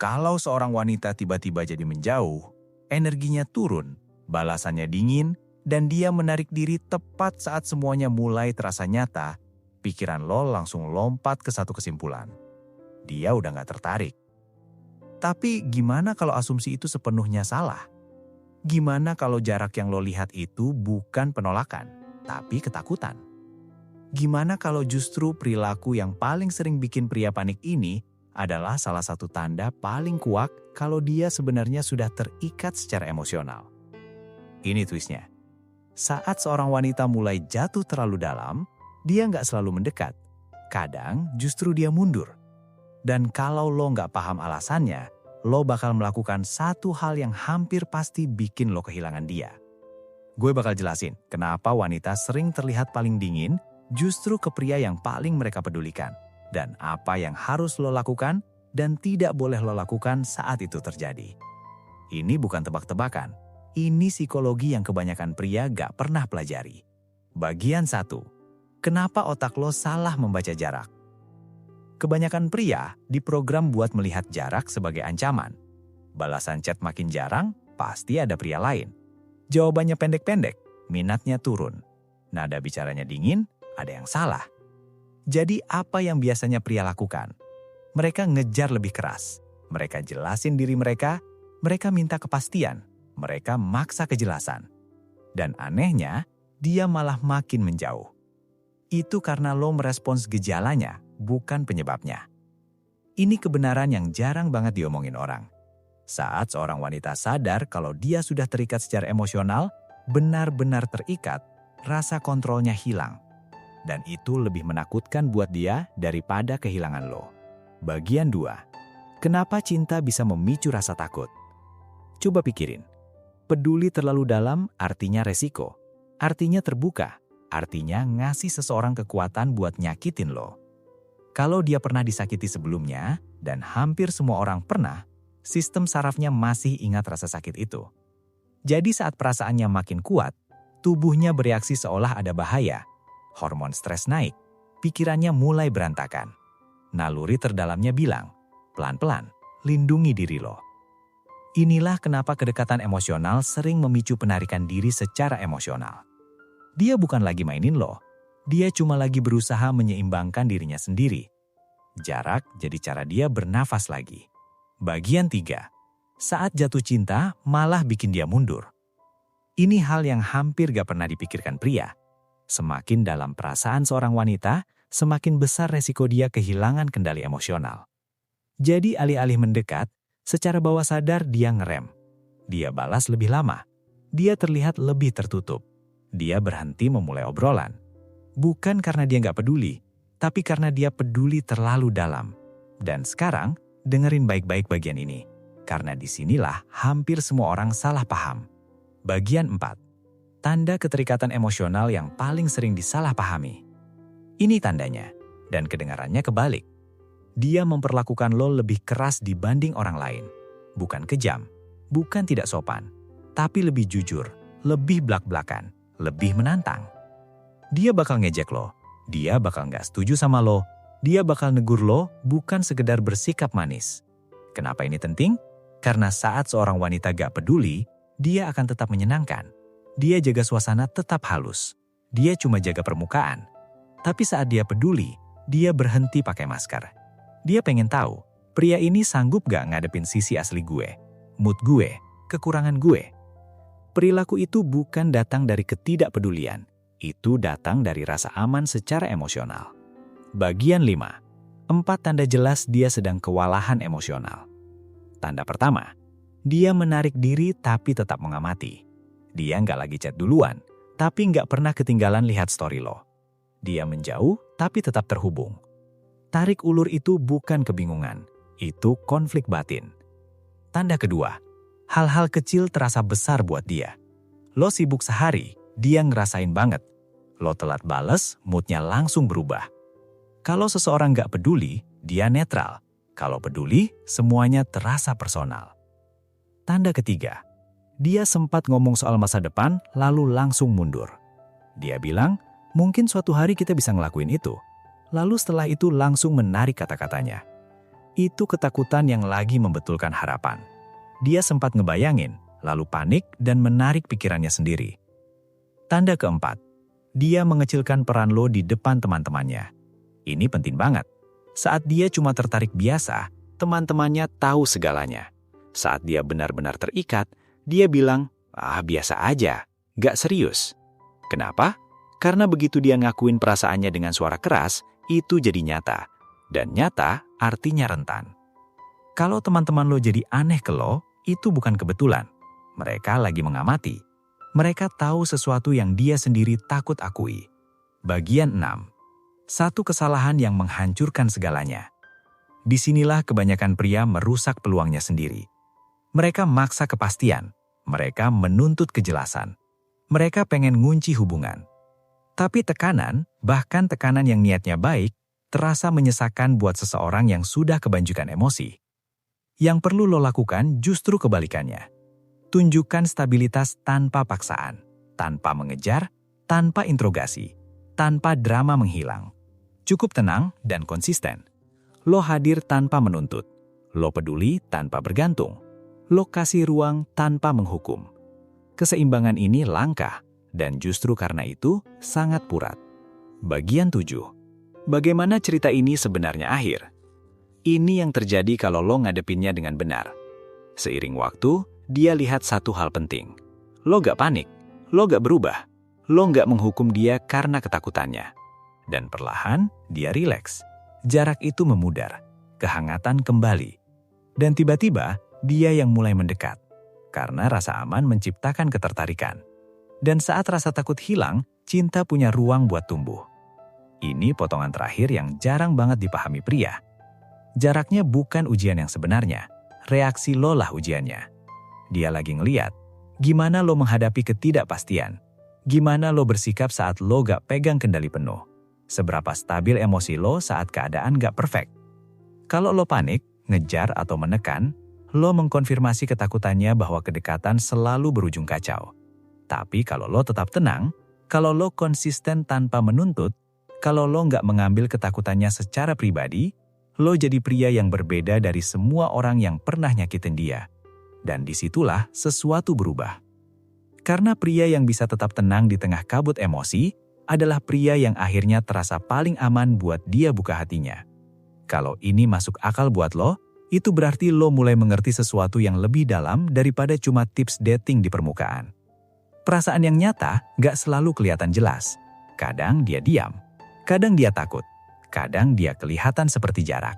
Kalau seorang wanita tiba-tiba jadi menjauh, energinya turun, balasannya dingin, dan dia menarik diri tepat saat semuanya mulai terasa nyata, pikiran lo langsung lompat ke satu kesimpulan. Dia udah gak tertarik. Tapi gimana kalau asumsi itu sepenuhnya salah? Gimana kalau jarak yang lo lihat itu bukan penolakan, tapi ketakutan? Gimana kalau justru perilaku yang paling sering bikin pria panik ini adalah salah satu tanda paling kuat kalau dia sebenarnya sudah terikat secara emosional? Ini twistnya. Saat seorang wanita mulai jatuh terlalu dalam, dia nggak selalu mendekat. Kadang justru dia mundur. Dan kalau lo nggak paham alasannya, lo bakal melakukan satu hal yang hampir pasti bikin lo kehilangan dia. Gue bakal jelasin kenapa wanita sering terlihat paling dingin justru ke pria yang paling mereka pedulikan. Dan apa yang harus lo lakukan dan tidak boleh lo lakukan saat itu terjadi. Ini bukan tebak-tebakan. Ini psikologi yang kebanyakan pria gak pernah pelajari. Bagian 1. Kenapa otak lo salah membaca jarak? Kebanyakan pria diprogram buat melihat jarak sebagai ancaman. Balasan chat makin jarang, pasti ada pria lain. Jawabannya pendek-pendek, minatnya turun. Nada bicaranya dingin, ada yang salah. Jadi apa yang biasanya pria lakukan? Mereka ngejar lebih keras. Mereka jelasin diri mereka minta kepastian. Mereka maksa kejelasan. Dan anehnya, dia malah makin menjauh. Itu karena lo merespons gejalanya, bukan penyebabnya. Ini kebenaran yang jarang banget diomongin orang. Saat seorang wanita sadar kalau dia sudah terikat secara emosional, benar-benar terikat, rasa kontrolnya hilang. Dan itu lebih menakutkan buat dia daripada kehilangan lo. Bagian 2. Kenapa cinta bisa memicu rasa takut? Coba pikirin. Peduli terlalu dalam artinya resiko. Artinya terbuka. Artinya ngasih seseorang kekuatan buat nyakitin lo. Kalau dia pernah disakiti sebelumnya, dan hampir semua orang pernah, sistem sarafnya masih ingat rasa sakit itu. Jadi saat perasaannya makin kuat, tubuhnya bereaksi seolah ada bahaya. Hormon stres naik, pikirannya mulai berantakan. Naluri terdalamnya bilang, pelan-pelan, lindungi diri lo. Inilah kenapa kedekatan emosional sering memicu penarikan diri secara emosional. Dia bukan lagi mainin lo, dia cuma lagi berusaha menyeimbangkan dirinya sendiri. Jarak jadi cara dia bernafas lagi. Bagian 3. Saat jatuh cinta malah bikin dia mundur. Ini hal yang hampir gak pernah dipikirkan pria. Semakin dalam perasaan seorang wanita, semakin besar resiko dia kehilangan kendali emosional. Jadi alih-alih mendekat, secara bawah sadar dia ngerem. Dia balas lebih lama. Dia terlihat lebih tertutup. Dia berhenti memulai obrolan. Bukan karena dia nggak peduli, tapi karena dia peduli terlalu dalam. Dan sekarang, dengerin baik-baik bagian ini. Karena disinilah hampir semua orang salah paham. Bagian 4. Tanda keterikatan emosional yang paling sering disalahpahami. Ini tandanya, dan kedengarannya kebalik. Dia memperlakukan lo lebih keras dibanding orang lain. Bukan kejam, bukan tidak sopan, tapi lebih jujur, lebih blak-blakan, lebih menantang. Dia bakal ngejek lo, dia bakal nggak setuju sama lo, dia bakal negur lo bukan sekedar bersikap manis. Kenapa ini penting? Karena saat seorang wanita gak peduli, dia akan tetap menyenangkan. Dia jaga suasana tetap halus. Dia cuma jaga permukaan. Tapi saat dia peduli, dia berhenti pakai masker. Dia pengen tahu, pria ini sanggup gak ngadepin sisi asli gue, mood gue, kekurangan gue. Perilaku itu bukan datang dari ketidakpedulian. Itu datang dari rasa aman secara emosional. Bagian 5. 4 tanda jelas dia sedang kewalahan emosional. Tanda pertama, dia menarik diri tapi tetap mengamati. Dia nggak lagi chat duluan, tapi nggak pernah ketinggalan lihat story lo. Dia menjauh, tapi tetap terhubung. Tarik ulur itu bukan kebingungan, itu konflik batin. Tanda kedua, hal-hal kecil terasa besar buat dia. Lo sibuk sehari, dia ngerasain banget. Lo telat bales, moodnya langsung berubah. Kalau seseorang nggak peduli, dia netral. Kalau peduli, semuanya terasa personal. Tanda ketiga, dia sempat ngomong soal masa depan, lalu langsung mundur. Dia bilang, mungkin suatu hari kita bisa ngelakuin itu. Lalu setelah itu langsung menarik kata-katanya. Itu ketakutan yang lagi membetulkan harapan. Dia sempat ngebayangin, lalu panik dan menarik pikirannya sendiri. Tanda keempat, dia mengecilkan peran lo di depan teman-temannya. Ini penting banget. Saat dia cuma tertarik biasa, teman-temannya tahu segalanya. Saat dia benar-benar terikat, dia bilang, biasa aja, gak serius. Kenapa? Karena begitu dia ngakuin perasaannya dengan suara keras, itu jadi nyata. Dan nyata artinya rentan. Kalau teman-teman lo jadi aneh ke lo, itu bukan kebetulan. Mereka lagi mengamati. Mereka tahu sesuatu yang dia sendiri takut akui. Bagian 6. Satu kesalahan yang menghancurkan segalanya. Disinilah kebanyakan pria merusak peluangnya sendiri. Mereka maksa kepastian. Mereka menuntut kejelasan. Mereka pengen ngunci hubungan. Tapi tekanan, bahkan tekanan yang niatnya baik, terasa menyesakan buat seseorang yang sudah kebanjikan emosi. Yang perlu lo lakukan justru kebalikannya. Tunjukkan stabilitas tanpa paksaan, tanpa mengejar, tanpa interogasi, tanpa drama menghilang. Cukup tenang dan konsisten. Lo hadir tanpa menuntut. Lo peduli tanpa bergantung. Lo kasih ruang tanpa menghukum. Keseimbangan ini langka, dan justru karena itu sangat purat. Bagian 7. Bagaimana cerita ini sebenarnya akhir? Ini yang terjadi kalau lo ngadepinnya dengan benar. Seiring waktu, dia lihat satu hal penting. Lo gak panik, lo gak berubah, lo gak menghukum dia karena ketakutannya. Dan perlahan, dia rileks. Jarak itu memudar, kehangatan kembali. Dan tiba-tiba, dia yang mulai mendekat. Karena rasa aman menciptakan ketertarikan. Dan saat rasa takut hilang, cinta punya ruang buat tumbuh. Ini potongan terakhir yang jarang banget dipahami pria. Jaraknya bukan ujian yang sebenarnya, reaksi lo lah ujiannya. Dia lagi ngeliat, gimana lo menghadapi ketidakpastian, gimana lo bersikap saat lo gak pegang kendali penuh, seberapa stabil emosi lo saat keadaan gak perfect. Kalau lo panik, ngejar atau menekan, lo mengkonfirmasi ketakutannya bahwa kedekatan selalu berujung kacau. Tapi kalau lo tetap tenang, kalau lo konsisten tanpa menuntut, kalau lo nggak mengambil ketakutannya secara pribadi, lo jadi pria yang berbeda dari semua orang yang pernah nyakitin dia. Dan disitulah sesuatu berubah. Karena pria yang bisa tetap tenang di tengah kabut emosi, adalah pria yang akhirnya terasa paling aman buat dia buka hatinya. Kalau ini masuk akal buat lo, itu berarti lo mulai mengerti sesuatu yang lebih dalam daripada cuma tips dating di permukaan. Perasaan yang nyata nggak selalu kelihatan jelas. Kadang dia diam. Kadang dia takut, kadang dia kelihatan seperti jarak.